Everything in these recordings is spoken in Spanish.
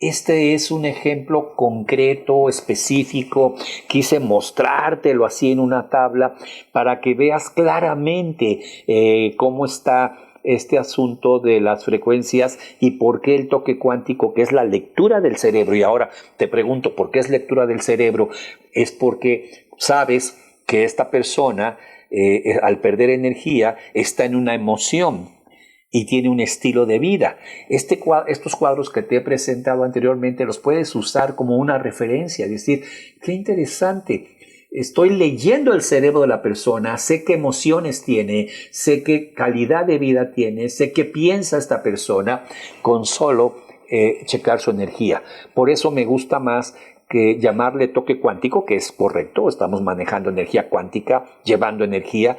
Este es un ejemplo concreto, específico. Quise mostrártelo así en una tabla para que veas claramente cómo está este asunto de las frecuencias y por qué el toque cuántico, que es la lectura del cerebro. Y ahora te pregunto, ¿por qué es lectura del cerebro? Es porque sabes que esta persona, al perder energía, está en una emoción y tiene un estilo de vida. Estos cuadros que te he presentado anteriormente los puedes usar como una referencia, es decir, qué interesante. Estoy leyendo el cerebro de la persona, sé qué emociones tiene, sé qué calidad de vida tiene, sé qué piensa esta persona con solo checar su energía. Por eso me gusta más que llamarle toque cuántico, que es correcto, estamos manejando energía cuántica, llevando energía.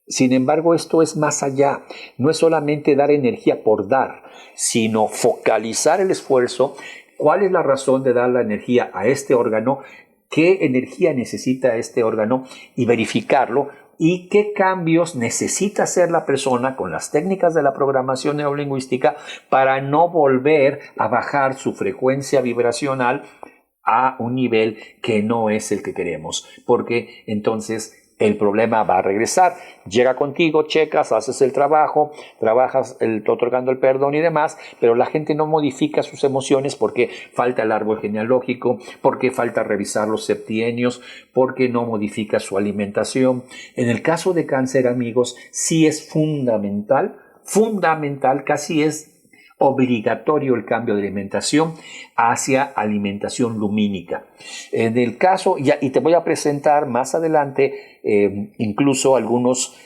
Sin embargo, esto es más allá. No es solamente dar energía por dar, sino focalizar el esfuerzo. ¿Cuál es la razón de dar la energía a este órgano? ¿Qué energía necesita este órgano? Y verificarlo. ¿Y qué cambios necesita hacer la persona con las técnicas de la programación neurolingüística para no volver a bajar su frecuencia vibracional a un nivel que no es el que queremos? Porque entonces el problema va a regresar. Llega contigo, checas, haces el trabajo, trabajas otorgando el perdón y demás, pero la gente no modifica sus emociones porque falta el árbol genealógico, porque falta revisar los septienios, porque no modifica su alimentación. En el caso de cáncer, amigos, sí es fundamental, casi es obligatorio el cambio de alimentación hacia alimentación lumínica. En el caso, y te voy a presentar más adelante incluso algunos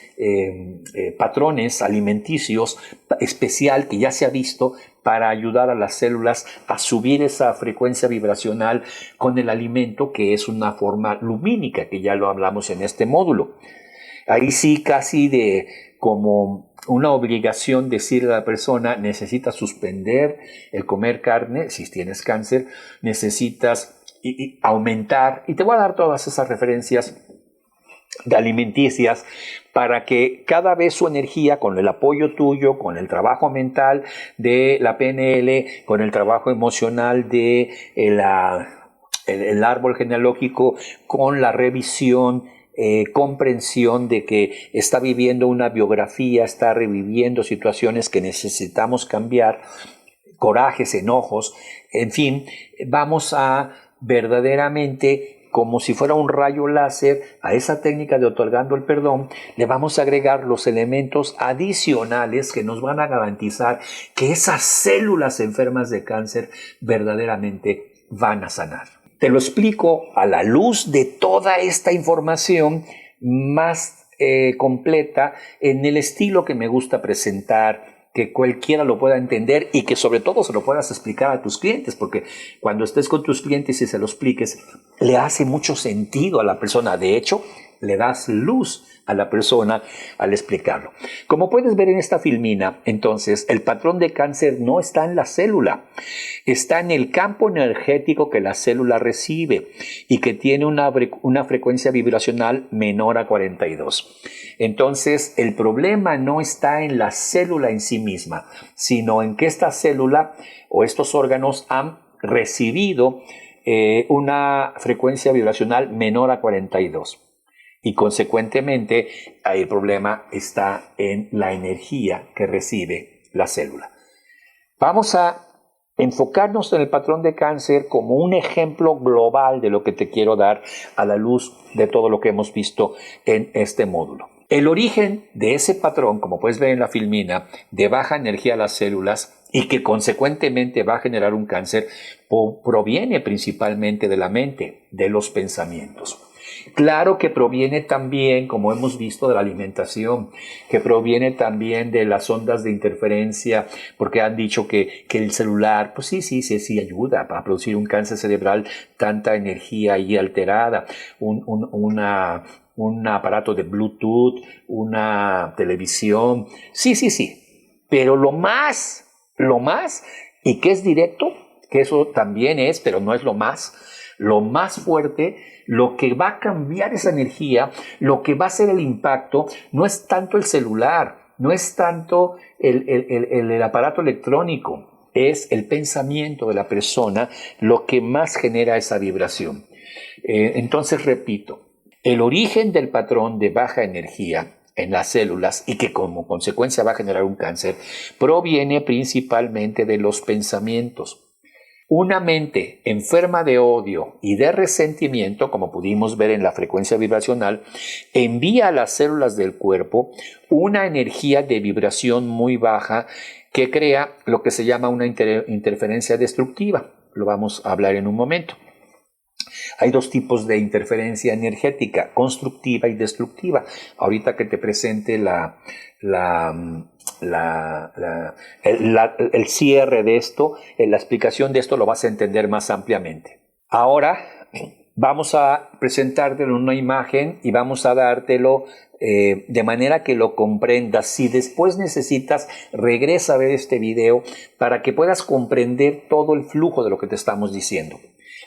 patrones alimenticios especial que ya se ha visto para ayudar a las células a subir esa frecuencia vibracional con el alimento, que es una forma lumínica, que ya lo hablamos en este módulo. Ahí sí, casi de como una obligación decirle a la persona: necesitas suspender el comer carne, si tienes cáncer, necesitas aumentar, y te voy a dar todas esas referencias de alimenticias para que cada vez su energía, con el apoyo tuyo, con el trabajo mental de la PNL, con el trabajo emocional de el árbol genealógico, con la revisión, comprensión de que está viviendo una biografía, está reviviendo situaciones que necesitamos cambiar, corajes, enojos, en fin, vamos a verdaderamente, como si fuera un rayo láser, a esa técnica de otorgando el perdón, le vamos a agregar los elementos adicionales que nos van a garantizar que esas células enfermas de cáncer verdaderamente van a sanar. Te lo explico a la luz de toda esta información más completa en el estilo que me gusta presentar, que cualquiera lo pueda entender y que sobre todo se lo puedas explicar a tus clientes, porque cuando estés con tus clientes y se lo expliques, le hace mucho sentido a la persona. De hecho, le das luz a la persona al explicarlo. Como puedes ver en esta filmina, entonces, el patrón de cáncer no está en la célula, está en el campo energético que la célula recibe y que tiene una frecuencia vibracional menor a 42. Entonces, el problema no está en la célula en sí misma, sino en que esta célula o estos órganos han recibido una frecuencia vibracional menor a 42. Y consecuentemente, el problema está en la energía que recibe la célula. Vamos a enfocarnos en el patrón de cáncer como un ejemplo global de lo que te quiero dar a la luz de todo lo que hemos visto en este módulo. El origen de ese patrón, como puedes ver en la filmina, de baja energía a las células y que consecuentemente va a generar un cáncer, proviene principalmente de la mente, de los pensamientos. Claro que proviene también, como hemos visto, de la alimentación, que proviene también de las ondas de interferencia, porque han dicho que el celular, pues sí ayuda a producir un cáncer cerebral, tanta energía ahí alterada, un aparato de Bluetooth, una televisión, sí, pero lo más, y que es directo, que eso también es, pero no es lo más fuerte, lo que va a cambiar esa energía, lo que va a hacer el impacto, no es tanto el celular, no es tanto el aparato electrónico, es el pensamiento de la persona lo que más genera esa vibración. Entonces, repito, el origen del patrón de baja energía en las células y que como consecuencia va a generar un cáncer proviene principalmente de los pensamientos. Una mente enferma de odio y de resentimiento, como pudimos ver en la frecuencia vibracional, envía a las células del cuerpo una energía de vibración muy baja que crea lo que se llama una interferencia destructiva. Lo vamos a hablar en un momento. Hay dos tipos de interferencia energética, constructiva y destructiva. Ahorita que te presente el cierre de esto, la explicación de esto lo vas a entender más ampliamente. Ahora vamos a presentártelo en una imagen y vamos a dártelo de manera que lo comprendas. Si después necesitas, regresa a ver este video para que puedas comprender todo el flujo de lo que te estamos diciendo.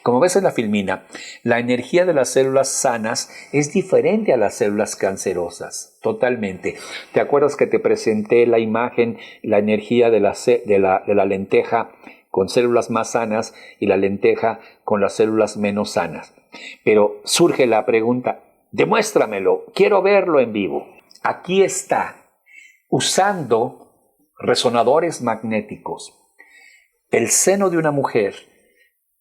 Como ves en la filmina, la energía de las células sanas es diferente a las células cancerosas, totalmente. ¿Te acuerdas que te presenté la imagen, la energía de la lenteja con células más sanas y la lenteja con las células menos sanas? Pero surge la pregunta, demuéstramelo, quiero verlo en vivo. Aquí está, usando resonadores magnéticos, el seno de una mujer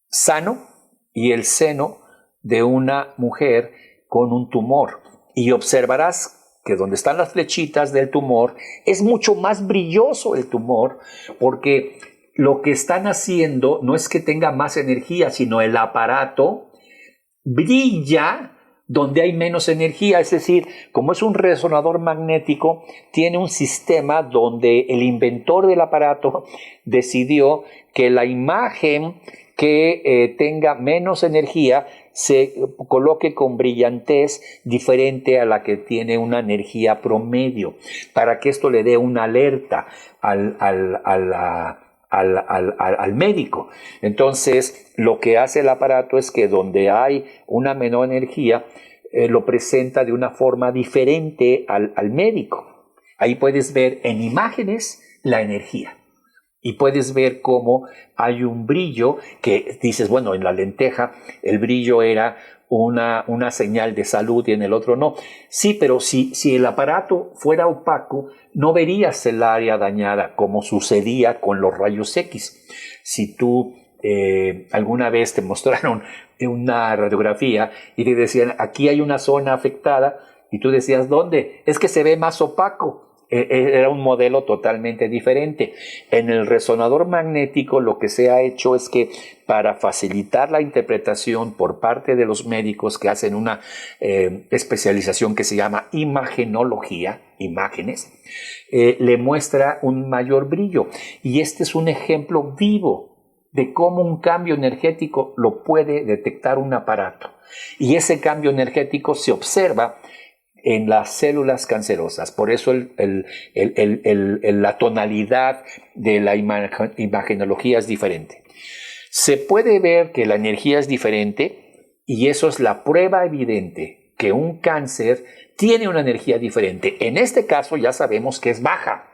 sano y el seno de una mujer con un tumor. Y observarás que donde están las flechitas del tumor es mucho más brilloso el tumor, porque lo que están haciendo no es que tenga más energía, sino el aparato brilla donde hay menos energía, es decir, como es un resonador magnético, tiene un sistema donde el inventor del aparato decidió que la imagen que tenga menos energía se coloque con brillantez diferente a la que tiene una energía promedio, para que esto le dé una alerta al médico. Entonces, lo que hace el aparato es que donde hay una menor energía, lo presenta de una forma diferente al médico. Ahí puedes ver en imágenes la energía. Y puedes ver cómo hay un brillo que dices, bueno, en la lenteja el brillo era una señal de salud y en el otro no. Sí, pero si el aparato fuera opaco, no verías el área dañada como sucedía con los rayos X. Si tú alguna vez te mostraron una radiografía y te decían, aquí hay una zona afectada, y tú decías, ¿dónde? Es que se ve más opaco. Era un modelo totalmente diferente. En el resonador magnético lo que se ha hecho es que para facilitar la interpretación por parte de los médicos que hacen una especialización que se llama imagenología, imágenes, le muestra un mayor brillo. Y este es un ejemplo vivo de cómo un cambio energético lo puede detectar un aparato. Y ese cambio energético se observa en las células cancerosas. Por eso la tonalidad de la imagenología es diferente. Se puede ver que la energía es diferente y eso es la prueba evidente que un cáncer tiene una energía diferente. En este caso ya sabemos que es baja.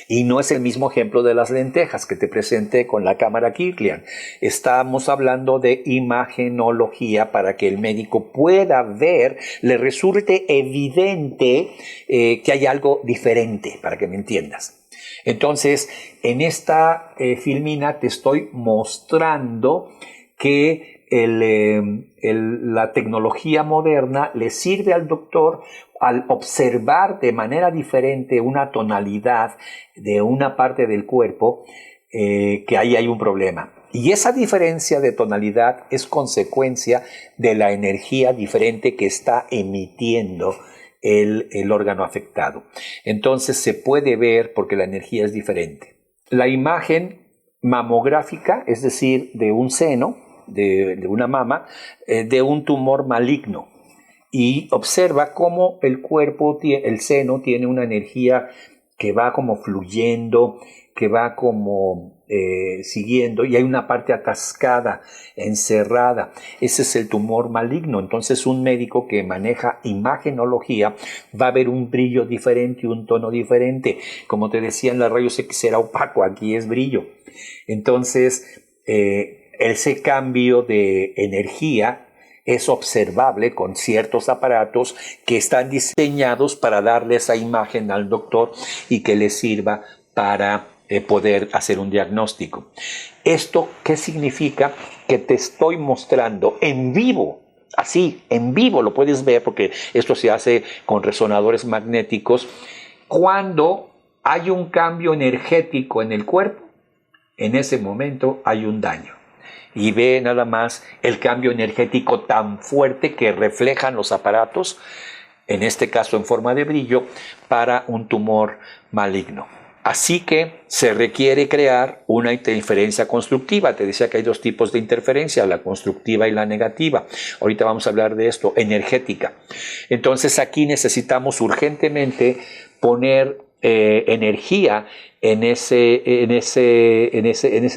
Y no es el mismo ejemplo de las lentejas que te presenté con la cámara Kirlian. Estamos hablando de imagenología para que el médico pueda ver, le resulte evidente que hay algo diferente, para que me entiendas. Entonces, en esta filmina te estoy mostrando que la tecnología moderna le sirve al doctor al observar de manera diferente una tonalidad de una parte del cuerpo, que ahí hay un problema. Y esa diferencia de tonalidad es consecuencia de la energía diferente que está emitiendo el órgano afectado. Entonces se puede ver porque la energía es diferente. La imagen mamográfica, es decir, de un seno, de una mama, de un tumor maligno. Y observa cómo el cuerpo, el seno, tiene una energía que va como fluyendo, que va como siguiendo, y hay una parte atascada, encerrada. Ese es el tumor maligno. Entonces un médico que maneja imagenología va a ver un brillo diferente, un tono diferente. Como te decía, en la rayos X era opaco, aquí es brillo. Entonces ese cambio de energía es observable con ciertos aparatos que están diseñados para darle esa imagen al doctor y que le sirva para poder hacer un diagnóstico. ¿Esto qué significa? Que te estoy mostrando en vivo, así, en vivo lo puedes ver, porque esto se hace con resonadores magnéticos, cuando hay un cambio energético en el cuerpo, en ese momento hay un daño. Y ve nada más el cambio energético tan fuerte que reflejan los aparatos, en este caso en forma de brillo, para un tumor maligno. Así que se requiere crear una interferencia constructiva. Te decía que hay dos tipos de interferencia, la constructiva y la negativa. Ahorita vamos a hablar de esto, energética. Entonces aquí necesitamos urgentemente poner energía en ese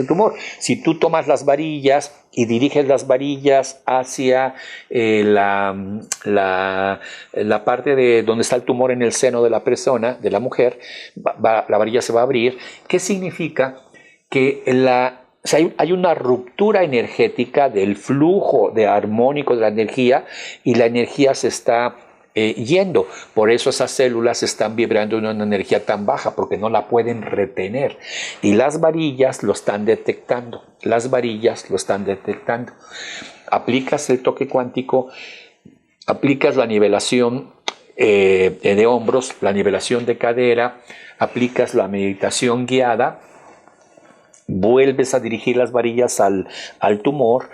tumor. Si tú tomas las varillas y diriges las varillas hacia la parte de donde está el tumor en el seno de la persona, de la mujer, la varilla se va a abrir. ¿Qué significa? Que hay una ruptura energética del flujo armónico de la energía, y la energía se está yendo. Por eso esas células están vibrando en una energía tan baja, porque no la pueden retener. Y las varillas lo están detectando. Aplicas el toque cuántico, aplicas la nivelación de hombros, la nivelación de cadera, aplicas la meditación guiada, vuelves a dirigir las varillas al tumor,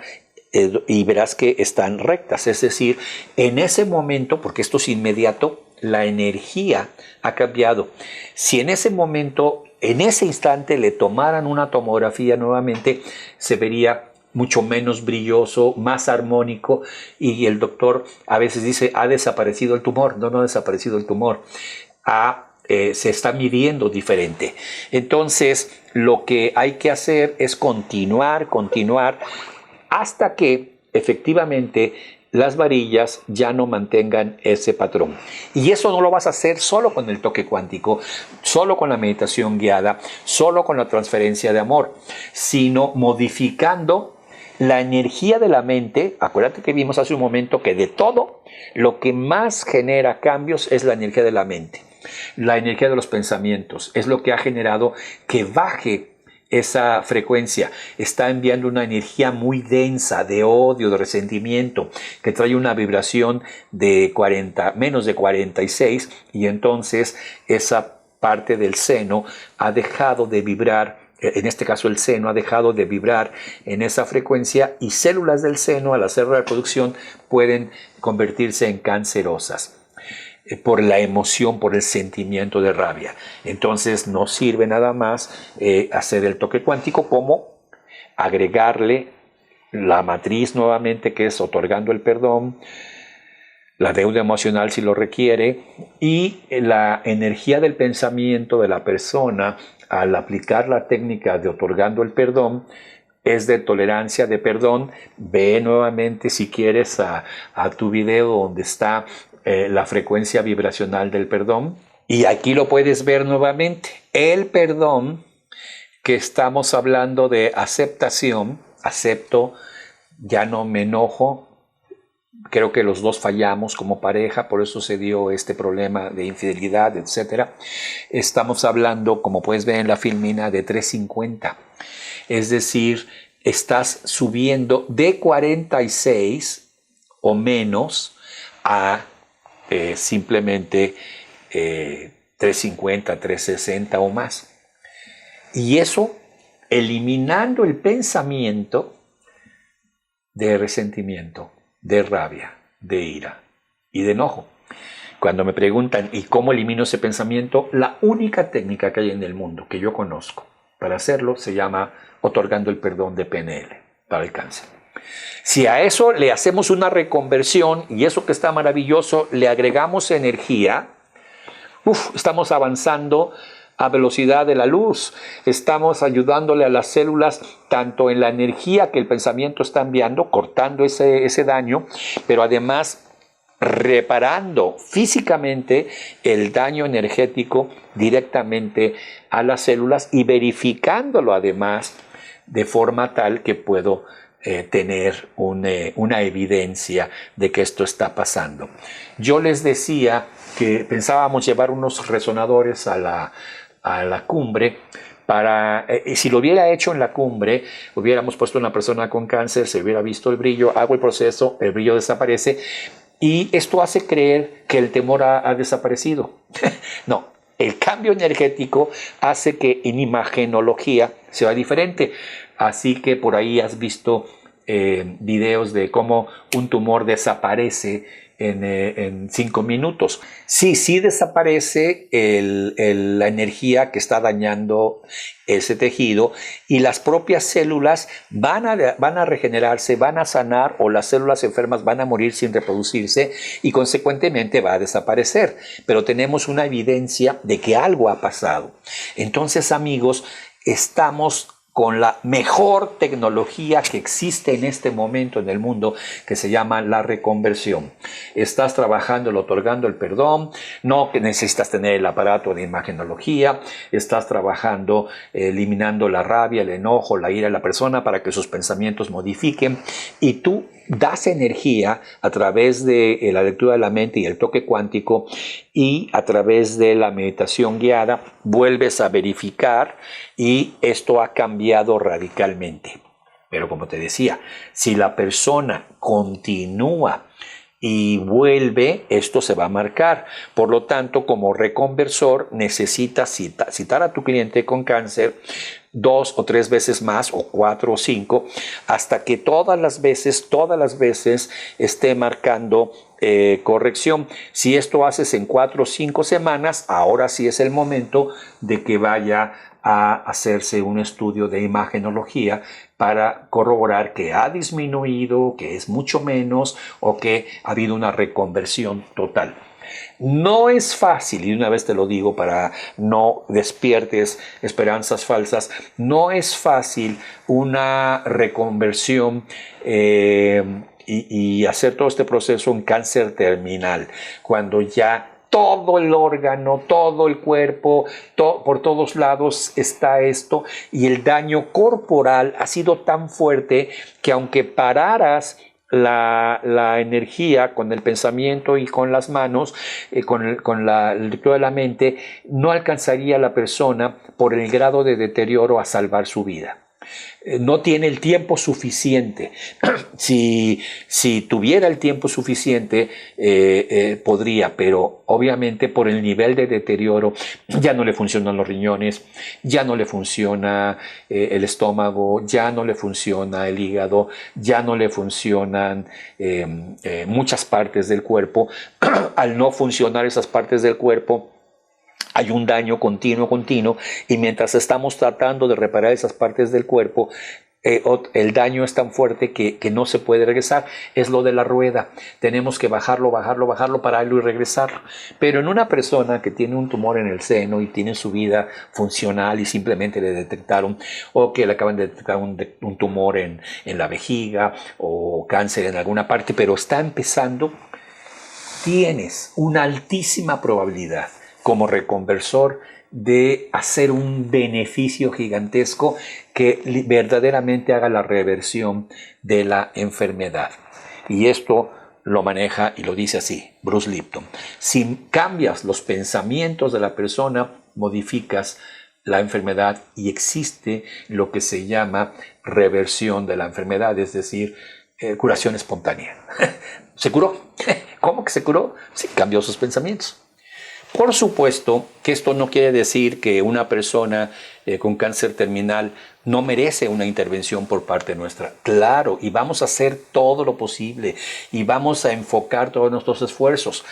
y verás que están rectas. Es decir, en ese momento, porque esto es inmediato, la energía ha cambiado. Si en ese momento, en ese instante, le tomaran una tomografía nuevamente, se vería mucho menos brilloso, más armónico, y el doctor a veces dice, ha desaparecido el tumor. No ha desaparecido el tumor. Se está midiendo diferente. Entonces, lo que hay que hacer es continuar, hasta que efectivamente las varillas ya no mantengan ese patrón. Y eso no lo vas a hacer solo con el toque cuántico, solo con la meditación guiada, solo con la transferencia de amor, sino modificando la energía de la mente. Acuérdate que vimos hace un momento que de todo, lo que más genera cambios es la energía de la mente. La energía de los pensamientos es lo que ha generado que baje esa frecuencia. Está enviando una energía muy densa de odio, de resentimiento, que trae una vibración de menos de 46, y entonces esa parte del seno ha dejado de vibrar. En este caso el seno ha dejado de vibrar en esa frecuencia, y células del seno, al hacer reproducción, pueden convertirse en cancerosas por la emoción, por el sentimiento de rabia. Entonces no sirve nada más hacer el toque cuántico, como agregarle la matriz nuevamente, que es otorgando el perdón, la deuda emocional si lo requiere, y la energía del pensamiento de la persona al aplicar la técnica de otorgando el perdón es de tolerancia, de perdón. Ve nuevamente, si quieres, a tu video donde está la frecuencia vibracional del perdón, y aquí lo puedes ver nuevamente. El perdón, que estamos hablando de aceptación, acepto, ya no me enojo. Creo que los dos fallamos como pareja, por eso se dio este problema de infidelidad, etc. Estamos hablando, como puedes ver en la filmina, de 350. Es decir, estás subiendo de 46 o menos a simplemente 350, 360 o más. Y eso eliminando el pensamiento de resentimiento, de rabia, de ira y de enojo. Cuando me preguntan, ¿y cómo elimino ese pensamiento? La única técnica que hay en el mundo que yo conozco para hacerlo se llama otorgando el perdón de PNL para el cáncer. Si a eso le hacemos una reconversión, y eso que está maravilloso, le agregamos energía, estamos avanzando a velocidad de la luz. Estamos ayudándole a las células tanto en la energía que el pensamiento está enviando, cortando ese daño, pero además reparando físicamente el daño energético directamente a las células y verificándolo además de forma tal que puedo tener una evidencia de que esto está pasando. Yo les decía que pensábamos llevar unos resonadores a la cumbre. Si lo hubiera hecho en la cumbre, hubiéramos puesto una persona con cáncer, se hubiera visto el brillo, hago el proceso, el brillo desaparece y esto hace creer que el temor ha desaparecido. No, el cambio energético hace que en imagenología sea diferente. Así que por ahí has visto videos de cómo un tumor desaparece en 5 minutos. Sí desaparece la energía que está dañando ese tejido y las propias células van a regenerarse, van a sanar o las células enfermas van a morir sin reproducirse y consecuentemente va a desaparecer. Pero tenemos una evidencia de que algo ha pasado. Entonces, amigos, estamos con la mejor tecnología que existe en este momento en el mundo, que se llama la reconversión. Estás trabajando, otorgando el perdón, no necesitas tener el aparato de imagenología, estás trabajando eliminando la rabia, el enojo, la ira de la persona para que sus pensamientos modifiquen y tú das energía a través de la lectura de la mente y el toque cuántico y a través de la meditación guiada vuelves a verificar y esto ha cambiado radicalmente. Pero como te decía, si la persona continúa y vuelve, esto se va a marcar. Por lo tanto, como reconversor, necesitas citar a tu cliente con cáncer 2 o 3 veces más, o 4 o 5, hasta que todas las veces esté marcando corrección. Si esto haces en 4 o 5 semanas, ahora sí es el momento de que vaya a hacerse un estudio de imagenología para corroborar que ha disminuido, que es mucho menos o que ha habido una reconversión total. No es fácil, y una vez te lo digo para no despiertes esperanzas falsas, no es fácil una reconversión y hacer todo este proceso en cáncer terminal, cuando ya todo el órgano, todo el cuerpo, por todos lados está esto y el daño corporal ha sido tan fuerte que aunque pararas la energía con el pensamiento y con las manos, con la lectura de la mente, no alcanzaría la persona por el grado de deterioro a salvar su vida. No tiene el tiempo suficiente. Si tuviera el tiempo suficiente, podría, pero obviamente por el nivel de deterioro ya no le funcionan los riñones, ya no le funciona el estómago, ya no le funciona el hígado, ya no le funcionan muchas partes del cuerpo. Al no funcionar esas partes del cuerpo, hay un daño continuo, y mientras estamos tratando de reparar esas partes del cuerpo, el daño es tan fuerte que no se puede regresar. Es lo de la rueda. Tenemos que bajarlo, pararlo y regresarlo. Pero en una persona que tiene un tumor en el seno y tiene su vida funcional y simplemente le detectaron, o que le acaban de detectar un tumor en la vejiga o cáncer en alguna parte, pero está empezando, tienes una altísima probabilidad como reconversor de hacer un beneficio gigantesco que verdaderamente haga la reversión de la enfermedad. Y esto lo maneja y lo dice así Bruce Lipton. Si cambias los pensamientos de la persona, modificas la enfermedad y existe lo que se llama reversión de la enfermedad, es decir, curación espontánea. ¿Se curó? ¿Cómo que se curó? Sí, cambió sus pensamientos. Por supuesto que esto no quiere decir que una persona con cáncer terminal no merece una intervención por parte nuestra. Claro, y vamos a hacer todo lo posible y vamos a enfocar todos nuestros esfuerzos.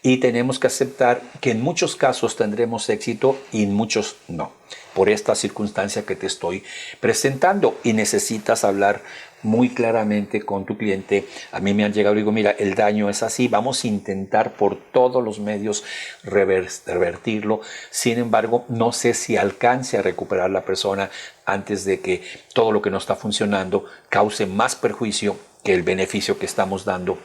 Y tenemos que aceptar que en muchos casos tendremos éxito y en muchos no, por esta circunstancia que te estoy presentando. Y necesitas hablar muy claramente con tu cliente. A mí me han llegado y digo, mira, el daño es así, vamos a intentar por todos los medios revertirlo. Sin embargo, no sé si alcance a recuperar la persona antes de que todo lo que no está funcionando cause más perjuicio que el beneficio que estamos dando,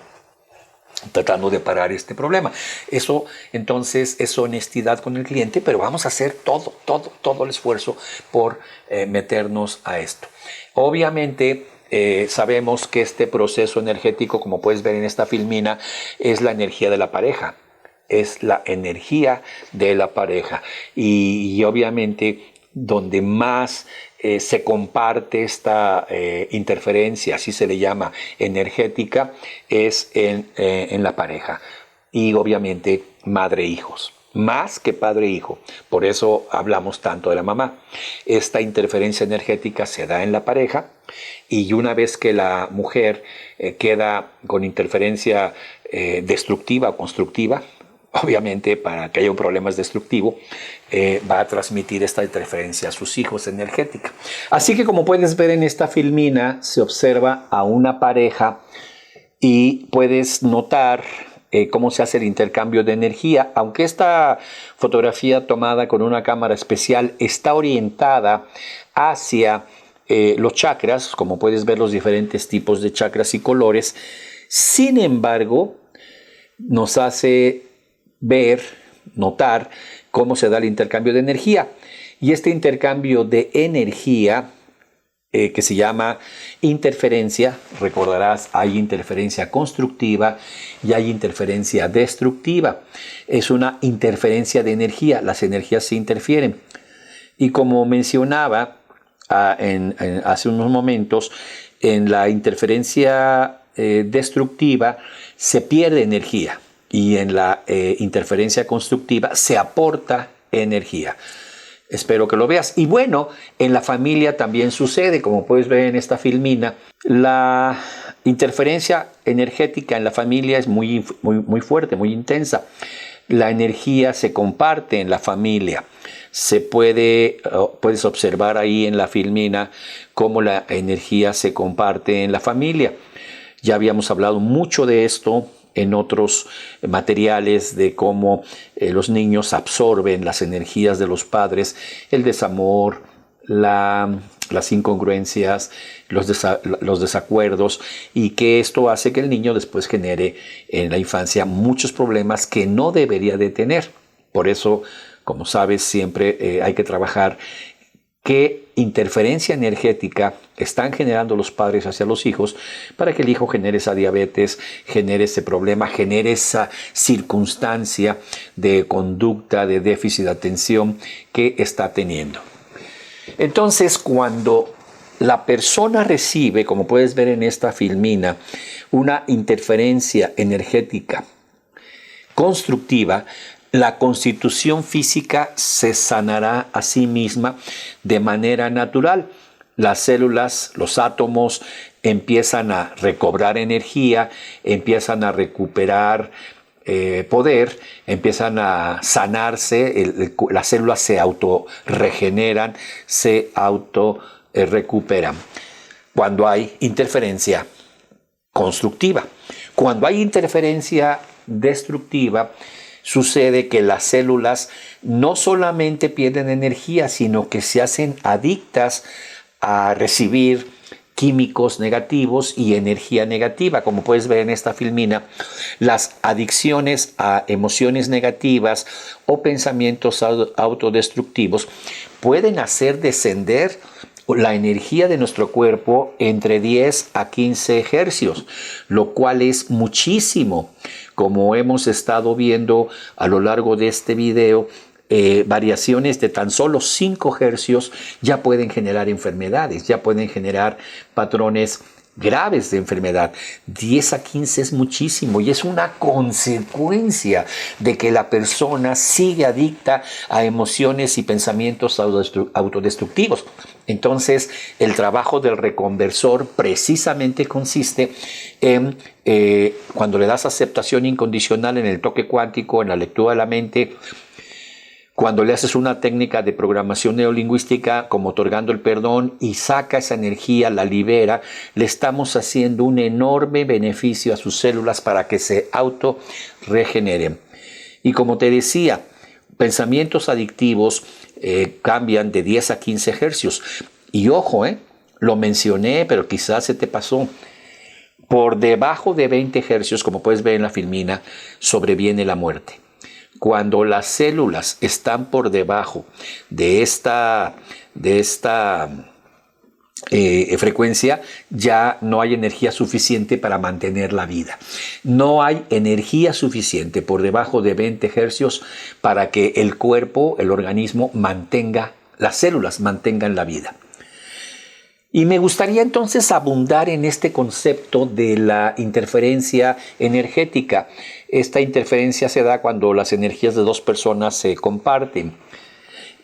tratando de parar este problema. Eso entonces es honestidad con el cliente, pero vamos a hacer todo el esfuerzo por meternos a esto. Obviamente sabemos que este proceso energético, como puedes ver en esta filmina, es la energía de la pareja. Es la energía de la pareja. Y obviamente donde más se comparte esta interferencia, así se le llama, energética, es en la pareja. Y obviamente madre-hijos. Más que padre-hijo. Por eso hablamos tanto de la mamá. Esta interferencia energética se da en la pareja y una vez que la mujer queda con interferencia destructiva o constructiva, obviamente para que haya un problema destructivo, va a transmitir esta interferencia a sus hijos energética. Así que como puedes ver en esta filmina, se observa a una pareja y puedes notar cómo se hace el intercambio de energía. Aunque esta fotografía tomada con una cámara especial está orientada hacia los chakras, como puedes ver los diferentes tipos de chakras y colores, sin embargo, nos hace ver, notar cómo se da el intercambio de energía. Y este intercambio de energía, que se llama interferencia, recordarás, hay interferencia constructiva y hay interferencia destructiva. Es una interferencia de energía, las energías se interfieren. Y como mencionaba hace unos momentos, en la interferencia destructiva se pierde energía. Y en la interferencia constructiva se aporta energía. Espero que lo veas. Y bueno, en la familia también sucede, como puedes ver en esta filmina, la interferencia energética en la familia es muy fuerte, muy intensa. La energía se comparte en la familia. Puedes observar ahí en la filmina cómo la energía se comparte en la familia. Ya habíamos hablado mucho de esto en otros materiales de cómo los niños absorben las energías de los padres, el desamor, las incongruencias, los desacuerdos, y que esto hace que el niño después genere en la infancia muchos problemas que no debería de tener. Por eso, como sabes, siempre hay que trabajar qué interferencia energética están generando los padres hacia los hijos para que el hijo genere esa diabetes, genere ese problema, genere esa circunstancia de conducta, de déficit de atención que está teniendo. Entonces, cuando la persona recibe, como puedes ver en esta filmina, una interferencia energética constructiva, la constitución física se sanará a sí misma de manera natural. Las células, los átomos empiezan a recobrar energía, empiezan a recuperar poder, empiezan a sanarse, las células se autorregeneran, se autorrecuperan. Cuando hay interferencia constructiva. Cuando hay interferencia destructiva, sucede que las células no solamente pierden energía, sino que se hacen adictas a recibir químicos negativos y energía negativa. Como puedes ver en esta filmina, las adicciones a emociones negativas o pensamientos autodestructivos pueden hacer descender la energía de nuestro cuerpo entre 10 a 15 hercios, lo cual es muchísimo. Como hemos estado viendo a lo largo de este video, variaciones de tan solo 5 hercios ya pueden generar enfermedades, ya pueden generar patrones graves de enfermedad. 10 a 15 es muchísimo y es una consecuencia de que la persona sigue adicta a emociones y pensamientos autodestructivos. Entonces, el trabajo del reconversor precisamente consiste en, cuando le das aceptación incondicional en el toque cuántico, en la lectura de la mente, Cuando le haces una técnica de programación neurolingüística, como otorgando el perdón, y saca esa energía, la libera, le estamos haciendo un enorme beneficio a sus células para que se auto regeneren. Y como te decía, pensamientos adictivos cambian de 10 a 15 hercios. Y ojo, lo mencioné, pero quizás se te pasó. Por debajo de 20 hercios, como puedes ver en la filmina, sobreviene la muerte. Cuando las células están por debajo de esta frecuencia, ya no hay energía suficiente para mantener la vida. No hay energía suficiente por debajo de 20 hercios para que el cuerpo, el organismo, las células mantengan la vida. Y me gustaría entonces abundar en este concepto de la interferencia energética. Esta interferencia se da cuando las energías de dos personas se comparten.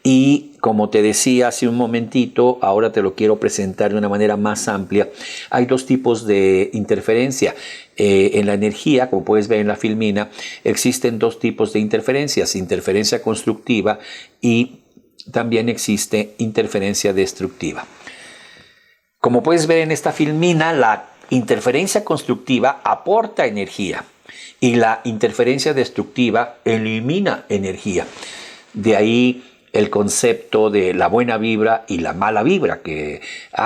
Y como te decía hace un momentito, ahora te lo quiero presentar de una manera más amplia. Hay dos tipos de interferencia. En la energía, como puedes ver en la filmina, existen dos tipos de interferencias: interferencia constructiva y también existe interferencia destructiva. Como puedes ver en esta filmina, la interferencia constructiva aporta energía y la interferencia destructiva elimina energía. De ahí el concepto de la buena vibra y la mala vibra, que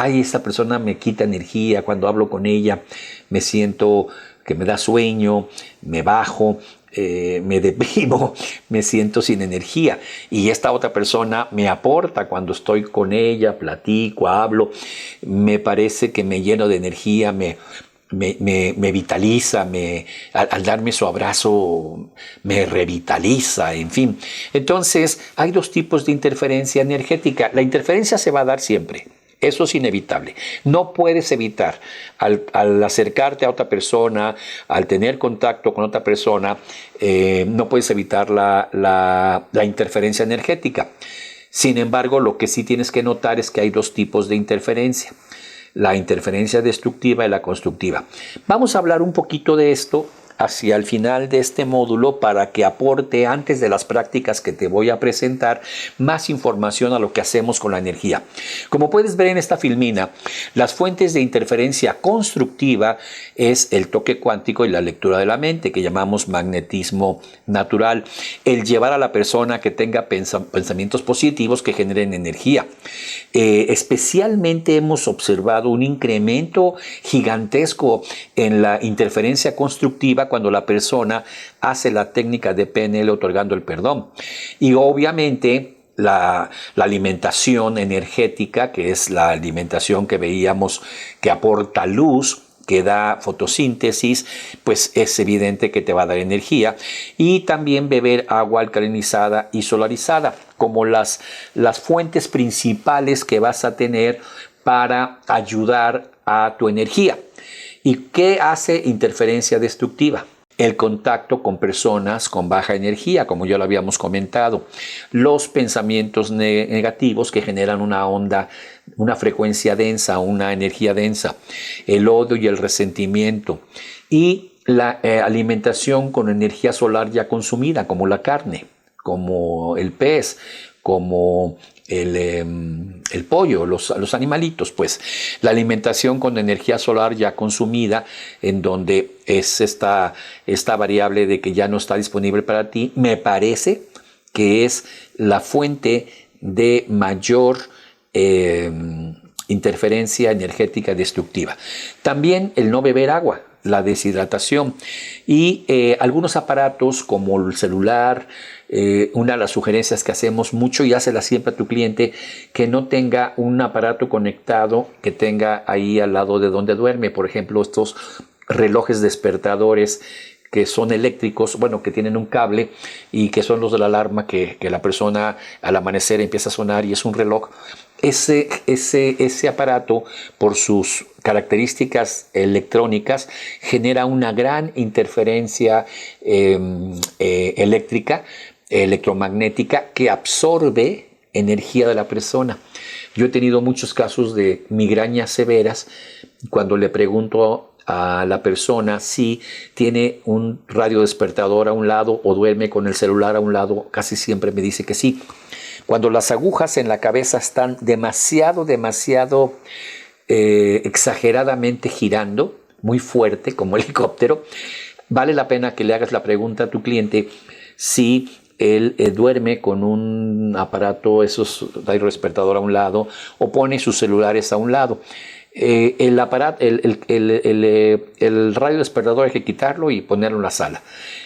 esta persona me quita energía, cuando hablo con ella me siento que me da sueño, me bajo, me deprimo, me siento sin energía, y esta otra persona me aporta cuando estoy con ella, platico, hablo, me parece que me lleno de energía, me vitaliza, al darme su abrazo me revitaliza, en fin. Entonces hay dos tipos de interferencia energética. La interferencia se va a dar siempre. Eso es inevitable. No puedes evitar, al acercarte a otra persona, al tener contacto con otra persona, no puedes evitar la interferencia energética. Sin embargo, lo que sí tienes que notar es que hay dos tipos de interferencia: la interferencia destructiva y la constructiva. Vamos a hablar un poquito de esto hacia el final de este módulo para que aporte, antes de las prácticas que te voy a presentar, más información a lo que hacemos con la energía. Como puedes ver en esta filmina, las fuentes de interferencia constructiva es el toque cuántico y la lectura de la mente, que llamamos magnetismo natural, el llevar a la persona que tenga pensamientos positivos que generen energía. Especialmente hemos observado un incremento gigantesco en la interferencia constructiva cuando la persona hace la técnica de PNL otorgando el perdón. Y obviamente la alimentación energética, que es la alimentación que veíamos que aporta luz, que da fotosíntesis, pues es evidente que te va a dar energía. Y también beber agua alcalinizada y solarizada como las fuentes principales que vas a tener para ayudar a tu energía. ¿Y qué hace interferencia destructiva? El contacto con personas con baja energía, como ya lo habíamos comentado. Los pensamientos negativos que generan una onda, una frecuencia densa, una energía densa. El odio y el resentimiento. Y la alimentación con energía solar ya consumida, como la carne, como el pez, como el pollo, los animalitos, pues la alimentación con energía solar ya consumida, en donde es esta variable de que ya no está disponible para ti, me parece que es la fuente de mayor interferencia energética destructiva. También el no beber agua, la deshidratación, y algunos aparatos como el celular. Una de las sugerencias que hacemos mucho, y hácela siempre a tu cliente, que no tenga un aparato conectado que tenga ahí al lado de donde duerme. Por ejemplo, estos relojes despertadores que son eléctricos, que tienen un cable y que son los de la alarma que la persona al amanecer empieza a sonar y es un reloj. Ese aparato, por sus características electrónicas, genera una gran interferencia electromagnética que absorbe energía de la persona. Yo he tenido muchos casos de migrañas severas. Cuando le pregunto a la persona si tiene un radiodespertador a un lado o duerme con el celular a un lado. Casi siempre me dice que sí. Cuando las agujas en la cabeza están demasiado exageradamente girando, muy fuerte, como helicóptero, vale la pena que le hagas la pregunta a tu cliente si él duerme con un aparato, esos radio-despertador a un lado, o pone sus celulares a un lado. El radio despertador hay que quitarlo y ponerlo en la sala.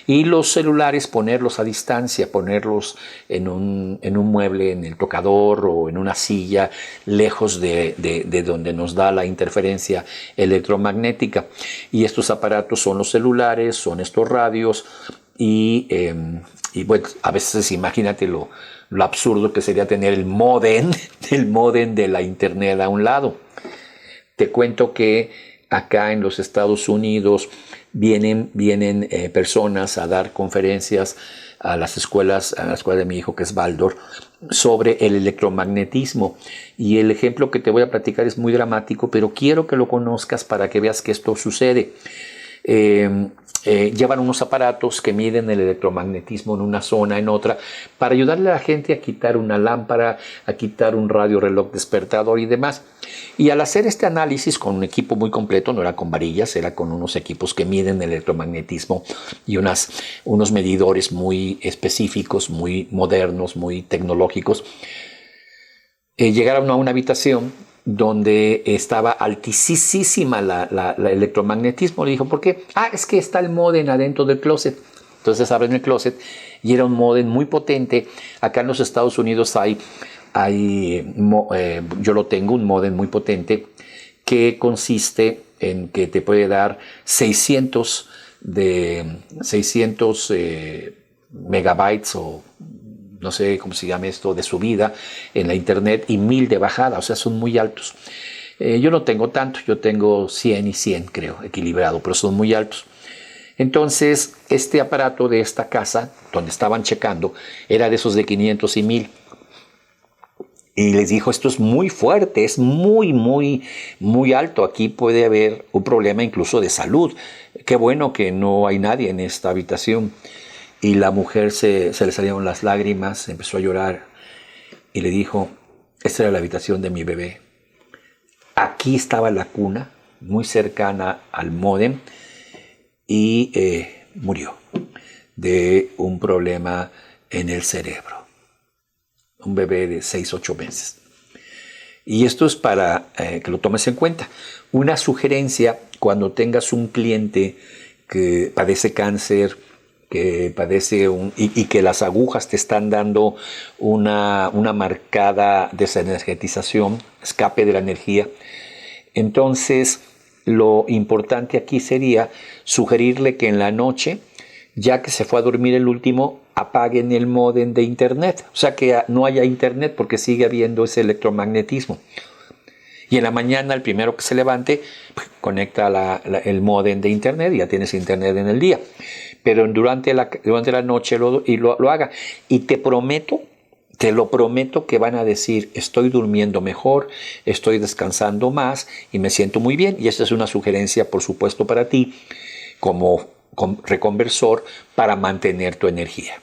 Y los celulares ponerlos a distancia, ponerlos en un mueble, en el tocador o en una silla, lejos de donde nos da la interferencia electromagnética. Y estos aparatos son los celulares, son estos radios y bueno, a veces imagínate lo absurdo que sería tener el módem de la internet a un lado. Te cuento que acá en los Estados Unidos vienen personas a dar conferencias a las escuelas, a la escuela de mi hijo que es Waldorf, sobre el electromagnetismo. Y el ejemplo que te voy a platicar es muy dramático, pero quiero que lo conozcas para que veas que esto sucede. Llevan unos aparatos que miden el electromagnetismo en una zona, en otra, para ayudarle a la gente a quitar una lámpara, a quitar un radio reloj despertador y demás. Y al hacer este análisis con un equipo muy completo, no era con varillas, era con unos equipos que miden el electromagnetismo y unos medidores muy específicos, muy modernos, muy tecnológicos, llegaron a una habitación donde estaba altísima el electromagnetismo. Le dijo, ¿por qué? Es que está el módem adentro del closet. Entonces abren el closet y era un módem muy potente. Acá en los Estados Unidos yo lo tengo, un módem muy potente que consiste en que te puede dar 600 megabytes o no sé cómo se llama esto, de subida en la internet y 1000 de bajada, o sea, son muy altos. Yo no tengo tanto, yo tengo 100 y 100, creo, equilibrado, pero son muy altos. Entonces, este aparato de esta casa, donde estaban checando, era de esos de 500 y 1000. Y les dijo, esto es muy fuerte, es muy alto, aquí puede haber un problema incluso de salud. Qué bueno que no hay nadie en esta habitación. Y la mujer se le salieron las lágrimas, empezó a llorar y le dijo, esta era la habitación de mi bebé. Aquí estaba la cuna, muy cercana al módem, y murió de un problema en el cerebro. Un bebé de 6-8 meses. Y esto es para que lo tomes en cuenta. Una sugerencia, cuando tengas un cliente que padece cáncer, que padece y que las agujas te están dando una marcada desenergetización, escape de la energía, entonces lo importante aquí sería sugerirle que en la noche, ya que se fue a dormir el último, apaguen el módem de internet, o sea que no haya internet porque sigue habiendo ese electromagnetismo. Y en la mañana, el primero que se levante, conecta el módem de internet y ya tienes internet en el día. Pero durante la noche lo haga. Y te lo prometo que van a decir, estoy durmiendo mejor, estoy descansando más y me siento muy bien. Y esta es una sugerencia, por supuesto, para ti como reconversor para mantener tu energía.